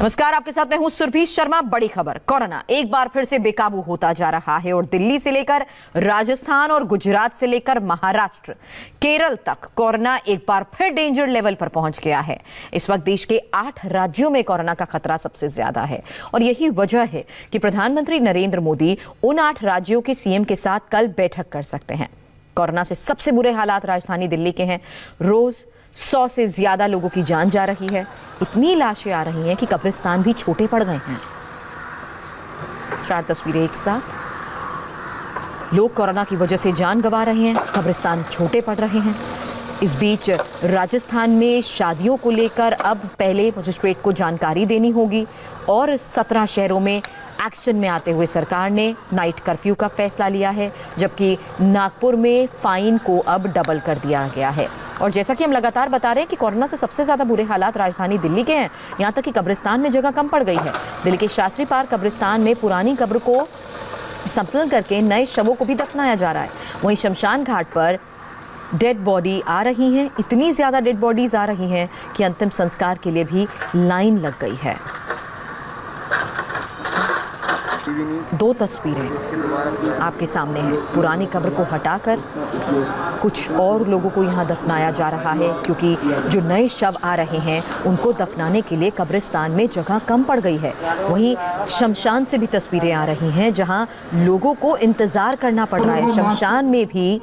नमस्कार, आपके साथ मैं हूं सुरभि शर्मा। बड़ी खबर, कोरोना एक बार फिर से बेकाबू होता जा रहा है और दिल्ली से लेकर राजस्थान और गुजरात से लेकर महाराष्ट्र, केरल तक कोरोना एक बार फिर डेंजर लेवल पर पहुंच गया है। इस वक्त देश के 8 राज्यों में कोरोना का खतरा सबसे ज्यादा है और यही वजह है कि प्रधानमंत्री नरेंद्र मोदी उन 8 राज्यों के सीएम के साथ कल बैठक कर सकते हैं। कोरोना से सबसे बुरे हालात राजधानी दिल्ली के हैं। रोज 100 से ज्यादा लोगों की जान जा रही है। इतनी लाशें आ रही हैं कि कब्रिस्तान भी छोटे पड़ गए हैं। 4 तस्वीरें एक साथ। लोग कोरोना की वजह से जान गंवा रहे हैं, कब्रिस्तान छोटे पड़ रहे हैं। इस बीच राजस्थान में शादियों को लेकर अब पहले मजिस्ट्रेट को जानकारी देनी होगी और 17 शहरों में एक्शन में आते हुए सरकार ने नाइट कर्फ्यू का फैसला लिया है, जबकि नागपुर में फाइन को अब डबल कर दिया गया है। और जैसा कि हम लगातार बता रहे हैं कि कोरोना से सबसे ज्यादा बुरे हालात राजधानी दिल्ली के हैं। यहां तक कि कब्रिस्तान में जगह कम पड़ गई है। दिल्ली के शास्त्री पार्क कब्रिस्तान में पुरानी कब्र को समतल करके नए शवों को भी दफनाया जा रहा है। वहीं शमशान घाट पर डेड बॉडी आ रही हैं। इतनी ज्यादा डेड बॉडीज आ रही हैं कि अंतिम संस्कार के लिए भी लाइन लग गई है। 2 तस्वीरें आपके सामने हैं। पुरानी कब्र को हटाकर कुछ और लोगों को यहाँ दफनाया जा रहा है, क्योंकि जो नए शव आ रहे हैं उनको दफनाने के लिए कब्रिस्तान में जगह कम पड़ गई है। वहीं शमशान से भी तस्वीरें आ रही हैं, जहाँ लोगों को इंतजार करना पड़ रहा है। शमशान में भी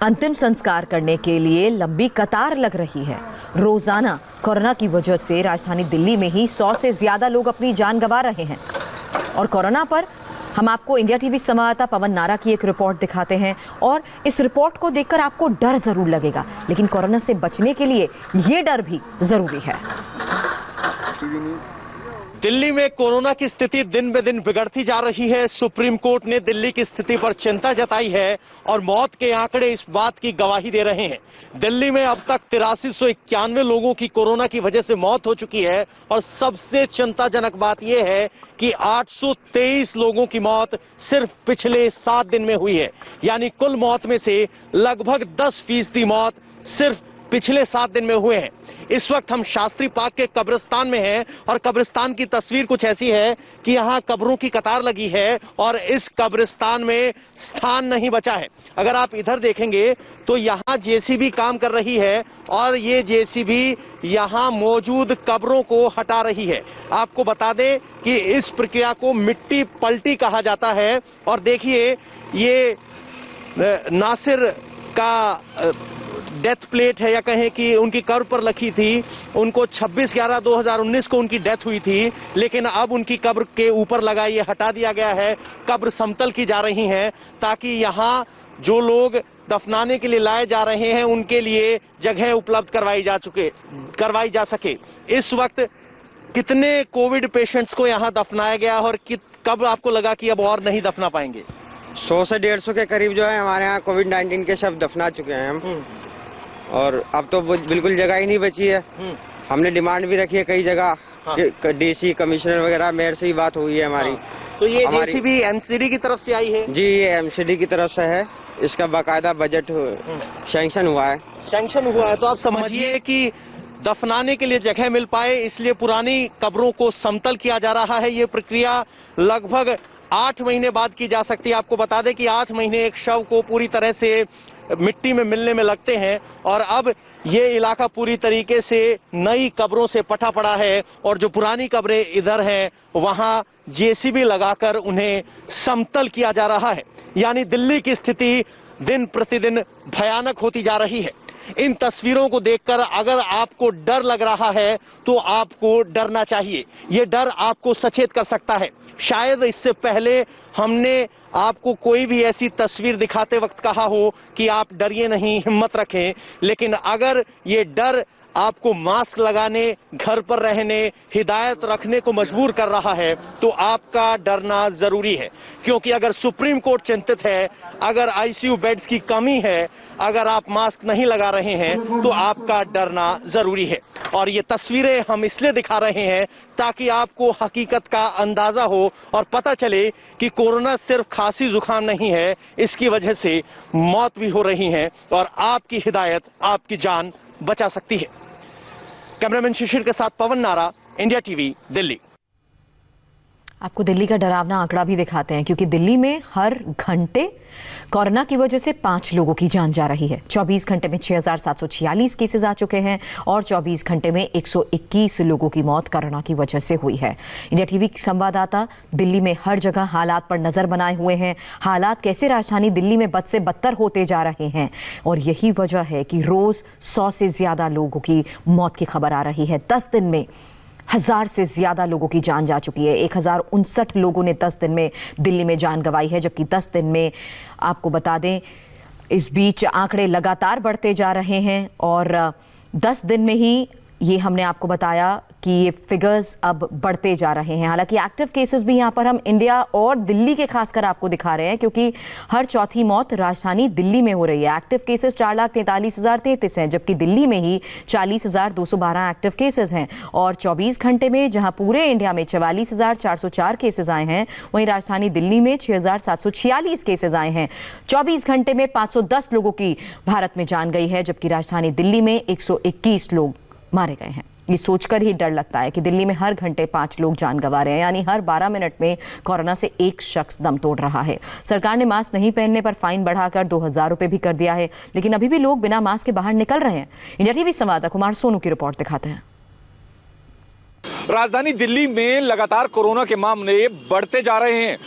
अंतिम संस्कार करने के लिए लंबी कतार लग रही है। रोजाना कोरोना की वजह से राजधानी दिल्ली में ही 100 से ज्यादा लोग अपनी जान गंवा रहे हैं। और कोरोना पर हम आपको इंडिया टीवी संवाददाता पवन नारा की एक रिपोर्ट दिखाते हैं और इस रिपोर्ट को देखकर आपको डर जरूर लगेगा, लेकिन कोरोना से बचने के लिए ये डर भी जरूरी है। दिल्ली में कोरोना की स्थिति दिन ब दिन बिगड़ती जा रही है। सुप्रीम कोर्ट ने दिल्ली की स्थिति पर चिंता जताई है और मौत के आंकड़े इस बात की गवाही दे रहे हैं। दिल्ली में अब तक 8391 लोगों की कोरोना की वजह से मौत हो चुकी है और सबसे चिंताजनक बात यह है कि 823 लोगों की मौत सिर्फ पिछले 7 दिन में हुई है। यानी कुल मौत में से लगभग 10% मौत सिर्फ पिछले 7 दिन में हुए हैं। इस वक्त हम शास्त्री पार्क के कब्रिस्तान में हैं और कब्रिस्तान की तस्वीर कुछ ऐसी है कि यहाँ कब्रों की कतार लगी है और इस कब्रिस्तान में स्थान नहीं बचा है। अगर आप इधर देखेंगे तो यहाँ जेसीबी काम कर रही है और ये जेसीबी यहाँ मौजूद कब्रों को हटा रही है। आपको बता दें कि इस प्रक्रिया को मिट्टी पलटी कहा जाता है। और देखिए, ये नासिर का डेथ प्लेट है, या कहें कि उनकी कब्र पर लिखी थी। उनको 26/11/2019 को उनकी डेथ हुई थी, लेकिन अब उनकी कब्र के ऊपर लगा ये हटा दिया गया है। कब्र समतल की जा रही है ताकि यहाँ जो लोग दफनाने के लिए लाए जा रहे हैं उनके लिए जगह उपलब्ध करवाई जा सके। इस वक्त कितने कोविड पेशेंट्स को यहाँ दफनाया गया और कब आपको लगा कि अब और नहीं दफना पाएंगे? 100 से 150 के करीब जो है हमारे यहाँ कोविड-19 के शव दफना चुके हैं हम। और अब तो बिल्कुल जगह ही नहीं बची है। हमने डिमांड भी रखी है कई जगह। हाँ। डीसी कमिश्नर वगैरह मेयर से ही बात हुई है हमारी। हाँ। तो ये जेसीबी एमसीडी की तरफ से आई है? जी, ये एमसीडी की तरफ से है। इसका बाकायदा बजट सैंक्शन हुआ है। तो आप समझिए कि दफनाने के लिए जगह मिल पाए, इसलिए पुरानी कब्रों को समतल किया जा रहा है। ये प्रक्रिया लगभग 8 महीने बाद की जा सकती है। आपको बता दें कि 8 महीने एक शव को पूरी तरह से मिट्टी में मिलने में लगते हैं और अब ये इलाका पूरी तरीके से नई कब्रों से पटा पड़ा है और जो पुरानी कब्रें इधर हैं वहां जेसीबी लगाकर उन्हें समतल किया जा रहा है। यानी दिल्ली की स्थिति दिन प्रतिदिन भयानक होती जा रही है। इन तस्वीरों को देखकर अगर आपको डर लग रहा है तो आपको डरना चाहिए। ये डर आपको सचेत कर सकता है। शायद इससे पहले हमने आपको कोई भी ऐसी तस्वीर दिखाते वक्त कहा हो कि आप डरिए नहीं, हिम्मत रखें, लेकिन अगर ये डर आपको मास्क लगाने, घर पर रहने, हिदायत रखने को मजबूर कर रहा है तो आपका डरना जरूरी है। क्योंकि अगर सुप्रीम कोर्ट चिंतित है, अगर आईसीयू बेड्स की कमी है, अगर आप मास्क नहीं लगा रहे हैं तो आपका डरना जरूरी है। और ये तस्वीरें हम इसलिए दिखा रहे हैं ताकि आपको हकीकत का अंदाजा हो और पता चले कि कोरोना सिर्फ खांसी जुकाम नहीं है, इसकी वजह से मौत भी हो रही है और आपकी हिदायत आपकी जान बचा सकती है। कैमरामैन शिशिर के साथ पवन नारा, इंडिया टीवी, दिल्ली। आपको दिल्ली का डरावना आंकड़ा भी दिखाते हैं, क्योंकि दिल्ली में हर घंटे कोरोना की वजह से 5 लोगों की जान जा रही है। 24 घंटे में 6,746 केसेस आ चुके हैं और 24 घंटे में 121 लोगों की मौत कोरोना की वजह से हुई है। इंडिया टीवी के संवाददाता दिल्ली में हर जगह हालात पर नजर बनाए हुए हैं। हालात कैसे राजधानी दिल्ली में बद से बदतर होते जा रहे हैं और यही वजह है कि रोज 100 से ज्यादा लोगों की मौत की खबर आ रही है। 10 दिन में 1000 से ज्यादा लोगों की जान जा चुकी है। 1059 लोगों ने 10 दिन में दिल्ली में जान गंवाई है, जबकि 10 दिन में आपको बता दें इस बीच आंकड़े लगातार बढ़ते जा रहे हैं और 10 दिन में ही ये हमने आपको बताया कि ये फिगर्स अब बढ़ते जा रहे हैं। हालांकि एक्टिव केसेस भी यहाँ पर हम इंडिया और दिल्ली के खासकर आपको दिखा रहे हैं, क्योंकि हर चौथी मौत राजधानी दिल्ली में हो रही है। एक्टिव केसेस 4,43,033 हैं, जबकि दिल्ली में ही 40,212 एक्टिव केसेस हैं और 24 घंटे में जहां पूरे इंडिया में 44,404 केसेस आए हैं, वहीं राजधानी दिल्ली में 6,746 केसेस आए हैं। 24 घंटे में 510 लोगों की भारत में जान गई है, जबकि राजधानी दिल्ली में 121 लोग मारे गए हैं। ये सोचकर ही डर लगता है कि दिल्ली में हर घंटे 5 लोग जान गंवा रहे हैं, यानी हर 12 मिनट में कोरोना से एक शख्स दम तोड़ रहा है। सरकार ने मास्क नहीं पहनने पर फाइन बढ़ाकर 2,000 रुपए भी कर दिया है, लेकिन अभी भी लोग बिना मास्क के बाहर निकल रहे हैं। इंडिया टीवी संवाददाता कुमार सोनू की रिपोर्ट दिखाते हैं। राजधानी दिल्ली में लगातार कोरोना के मामले बढ़ते जा रहे हैं।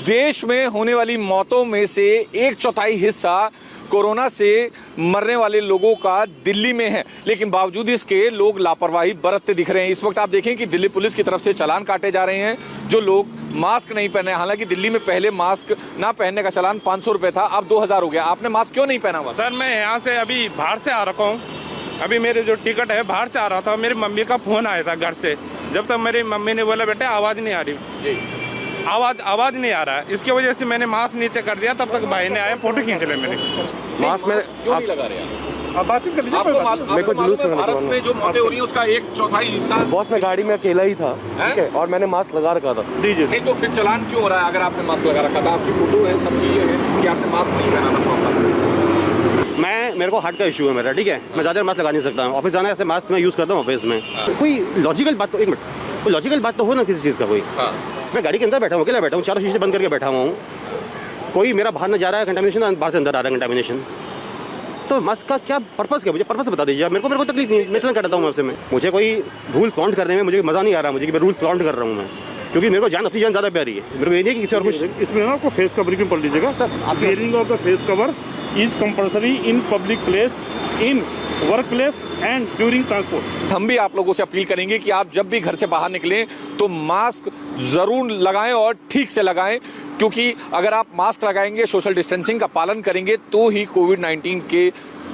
देश में होने वाली मौतों में से 1/4 हिस्सा कोरोना से मरने वाले लोगों का दिल्ली में है, लेकिन बावजूद इसके लोग लापरवाही बरतते दिख रहे हैं। इस वक्त आप देखें कि दिल्ली पुलिस की तरफ से चालान काटे जा रहे हैं जो लोग मास्क नहीं पहने। हालांकि दिल्ली में पहले मास्क ना पहनने का चालान 500 रुपए था, अब 2,000 हो गया। आपने मास्क क्यों नहीं पहना हुआ? सर मैं यहाँ से अभी बाहर से आ रखा हूँ। अभी मेरे जो टिकट है बाहर से आ रहा था, मेरी मम्मी का फोन आया था घर से। जब तक मेरी मम्मी ने बोला बेटे आवाज नहीं आ रही, आवाज नहीं आ रहा है, इसकी वजह से मैंने मास्क नीचे कर दिया। तब तक भाई ने आया फोटो खींच ले मेरे। मास्क में क्यों नहीं लगा रहे? अब बातचीत कर लीजिए। मेरे को जुलूस में भारत में जो मौतें हो रही हैं उसका 1/4 हिस्सा। बॉस मैं गाड़ी में अकेला ही था, ठीक है, और मैंने मास्क लगा रखा था। दीजिए। नहीं तो फिर चालान क्यों हो रहा है? अगर आपने मास्क लगा रखा था, आपकी फोटो है, सब चीजें हैं कि आपने मास्क नहीं पहना था। मेरे को हार्ट का इशू है मेरा, ठीक है, मैं ज़्यादा मास्क लगा नहीं सकता। ऑफिस जाना है ऐसे मास्क मैं यूज़ करता हूँ ऑफिस में। कोई लॉजिकल बात तो, एक मिनट, कोई लॉजिकल बात तो हो ना किसी चीज़ का। कोई मैं गाड़ी के अंदर बैठा हूँ, अकेला बैठा हूँ, चारों शीशे बंद करके बैठा हुआ हूँ। कोई मेरा बाहर न जा रहा है कंटामिनेशन, बाहर से अंदर आ रहा है कंटामिनेशन। तो मास्क का क्या पर्पस, क्या मुझे पर्पस बता दीजिए आप। मेरे को तकलीफ नहीं, मैं करता हूँ आपसे। मुझे कोई रूल फ्लॉन्ट करने में मुझे मज़ा नहीं आ रहा मुझे कि मैं रूल फ्लॉन्ट कर रहा हूँ मैं, क्योंकि मेरे को जान अपनी जान ज़्यादा प्यारी है। मेरे को ये नहीं कि किसी और कुछ। इसमें ना आपको फेस कवरिंग में पढ़ लीजिएगा sir. Wearing of the face cover is compulsory in public place, in work place and during transport. हम भी आप लोगों से अपील करेंगे कि आप जब भी घर से बाहर निकलें तो मास्क जरूर लगाएं और ठीक से लगाएं, क्योंकि अगर आप मास्क लगाएंगे, सोशल डिस्टेंसिंग का पालन करेंगे, तो ही कोविड-19 के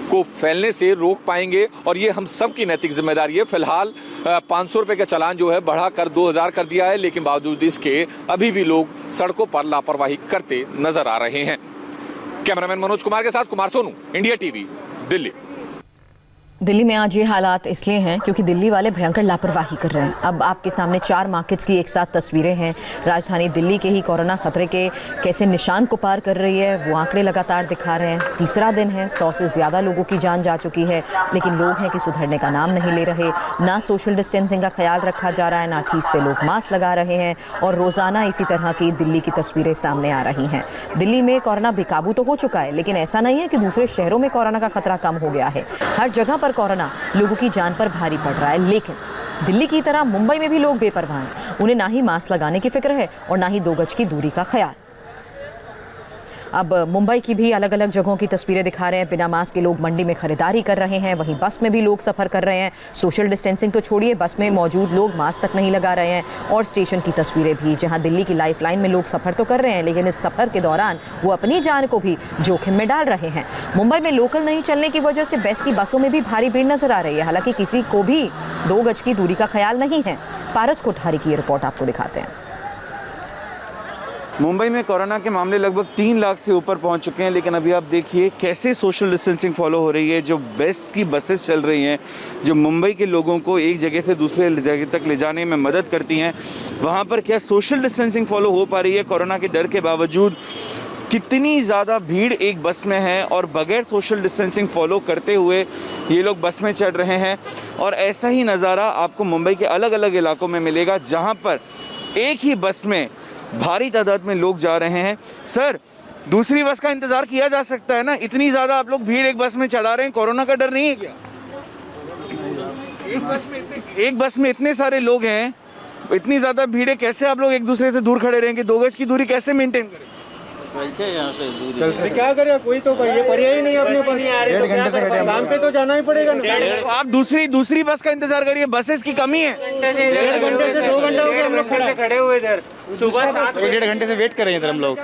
को फैलने से रोक पाएंगे। और ये हम सब की नैतिक जिम्मेदारी है। फिलहाल 500 रुपए का चालान जो है बढ़ाकर 2,000 कर दिया है, लेकिन बावजूद इसके अभी भी लोग सड़कों पर लापरवाही करते नजर आ रहे हैं। कैमरामैन मनोज कुमार के साथ कुमार सोनू, इंडिया टीवी, दिल्ली। दिल्ली में आज ये हालात इसलिए हैं क्योंकि दिल्ली वाले भयंकर लापरवाही कर रहे हैं। अब आपके सामने 4 मार्केट्स की एक साथ तस्वीरें हैं। राजधानी दिल्ली के ही कोरोना खतरे के कैसे निशान को पार कर रही है, वो आंकड़े लगातार दिखा रहे हैं। तीसरा दिन है, 100 से ज़्यादा लोगों की जान जा चुकी है, लेकिन लोग हैं कि सुधरने का नाम नहीं ले रहे। ना सोशल डिस्टेंसिंग का ख्याल रखा जा रहा है, ना ठीक से लोग मास्क लगा रहे हैं और रोज़ाना इसी तरह की दिल्ली की तस्वीरें सामने आ रही हैं। दिल्ली में कोरोना बेकाबू तो हो चुका है, लेकिन ऐसा नहीं है कि दूसरे शहरों में कोरोना का खतरा कम हो गया है। हर जगह पर कोरोना लोगों की जान पर भारी पड़ रहा है, लेकिन दिल्ली की तरह मुंबई में भी लोग बेपरवाह हैं। उन्हें ना ही मास्क लगाने की फिक्र है और ना ही 2 गज की दूरी का ख्याल। अब मुंबई की भी अलग अलग जगहों की तस्वीरें दिखा रहे हैं। बिना मास्क के लोग मंडी में खरीदारी कर रहे हैं, वहीं बस में भी लोग सफ़र कर रहे हैं। सोशल डिस्टेंसिंग तो छोड़िए, बस में मौजूद लोग मास्क तक नहीं लगा रहे हैं। और स्टेशन की तस्वीरें भी, जहां दिल्ली की लाइफ लाइन में लोग सफ़र तो कर रहे हैं, लेकिन इस सफ़र के दौरान वो अपनी जान को भी जोखिम में डाल रहे हैं। मुंबई में लोकल नहीं चलने की वजह से बेस्ट की बसों में भी भारी भीड़ नजर आ रही है। हालांकि किसी को भी 2 गज की दूरी का ख्याल नहीं है। पारस कोठारी की ये रिपोर्ट आपको दिखाते हैं। मुंबई में कोरोना के मामले लगभग 3 लाख से ऊपर पहुंच चुके हैं, लेकिन अभी आप देखिए कैसे सोशल डिस्टेंसिंग फॉलो हो रही है। जो बेस्ट की बसेस चल रही हैं, जो मुंबई के लोगों को एक जगह से दूसरे जगह तक ले जाने में मदद करती हैं, वहां पर क्या सोशल डिस्टेंसिंग फॉलो हो पा रही है? कोरोना के डर के बावजूद कितनी ज़्यादा भीड़ एक बस में है और बगैर सोशल डिस्टेंसिंग फॉलो करते हुए ये लोग बस में चढ़ रहे हैं। और ऐसा ही नज़ारा आपको मुंबई के अलग अलग इलाकों में मिलेगा जहाँ पर एक ही बस में भारी तादाद में लोग जा रहे हैं। सर, दूसरी बस का इंतज़ार किया जा सकता है ना? इतनी ज़्यादा आप लोग भीड़ एक बस में चढ़ा रहे हैं, कोरोना का डर नहीं है क्या? एक बस में इतने सारे लोग हैं, इतनी ज़्यादा भीड़ है, कैसे आप लोग एक दूसरे से दूर खड़े रहेंगे? 2 गज की दूरी कैसे मेंटेन करें? क्या करें, कोई तो ये पर्याय ही नहीं अपने पास। 1.5 घंटे से काम पे तो जाना ही पड़ेगा ना। तो आप दूसरी बस का इंतजार करिए, बसेस की कमी है। 1.5 घंटे से 2 घंटा हो गया हम लोग खड़े हुए इधर। सुबह 1.5 घंटे से वेट कर रहे हैं इधर हम लोग।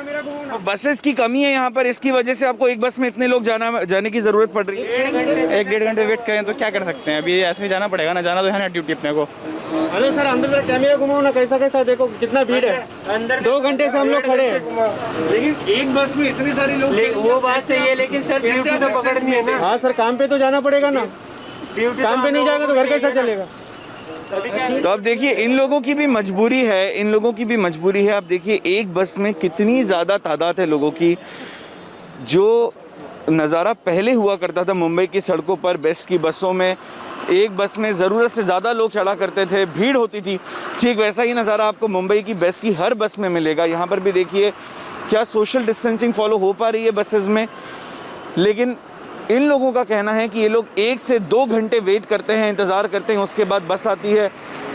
तो बसेस की कमी है यहाँ पर, इसकी वजह से आपको एक बस में इतने लोग जाने की जरूरत पड़ रही है। 1-1.5 घंटे वेट करें तो क्या कर सकते हैं, अभी ऐसे ही जाना पड़ेगा ना, जाना तो है ना ड्यूटी अपने को। अरे सर अंदर जरा कैमरा घुमाओ ना, कैसा देखो कितना भीड़ है। 2 घंटे से हम लोग खड़े हैं, लेकिन एक बस में इतने सारे लोग। वो बात सही है, लेकिन सर ड्यूटी तो पकड़नी है ना। हाँ सर, काम पे तो जाना पड़ेगा ना, काम पे नहीं जाएगा तो घर कैसा चलेगा। तो अब देखिए इन लोगों की भी मजबूरी है। आप देखिए एक बस में कितनी ज़्यादा तादाद है लोगों की। जो नज़ारा पहले हुआ करता था मुंबई की सड़कों पर, बेस्ट की बसों में एक बस में ज़रूरत से ज़्यादा लोग चढ़ा करते थे, भीड़ होती थी, ठीक वैसा ही नज़ारा आपको मुंबई की बेस्ट की हर बस में मिलेगा। यहाँ पर भी देखिए क्या सोशल डिस्टेंसिंग फॉलो हो पा रही है बसेस में। लेकिन इन लोगों का कहना है कि ये लोग 1 से 2 घंटे वेट करते हैं, इंतज़ार करते हैं, उसके बाद बस आती है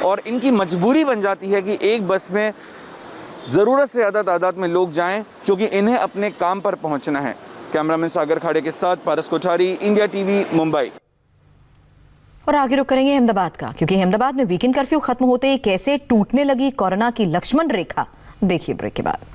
और इनकी मजबूरी बन जाती है कि एक बस में ज़रूरत से ज़्यादा तादाद में लोग जाएं क्योंकि इन्हें अपने काम पर पहुंचना है। कैमरामैन सागर खाड़े के साथ पारस कोठारी, इंडिया टीवी, मुंबई। और आगे रुक करेंगे अहमदाबाद का, क्योंकि अहमदाबाद में वीकेंड कर्फ्यू खत्म होते ही कैसे टूटने लगी कोरोना की लक्ष्मण रेखा, देखिए ब्रेक के बाद।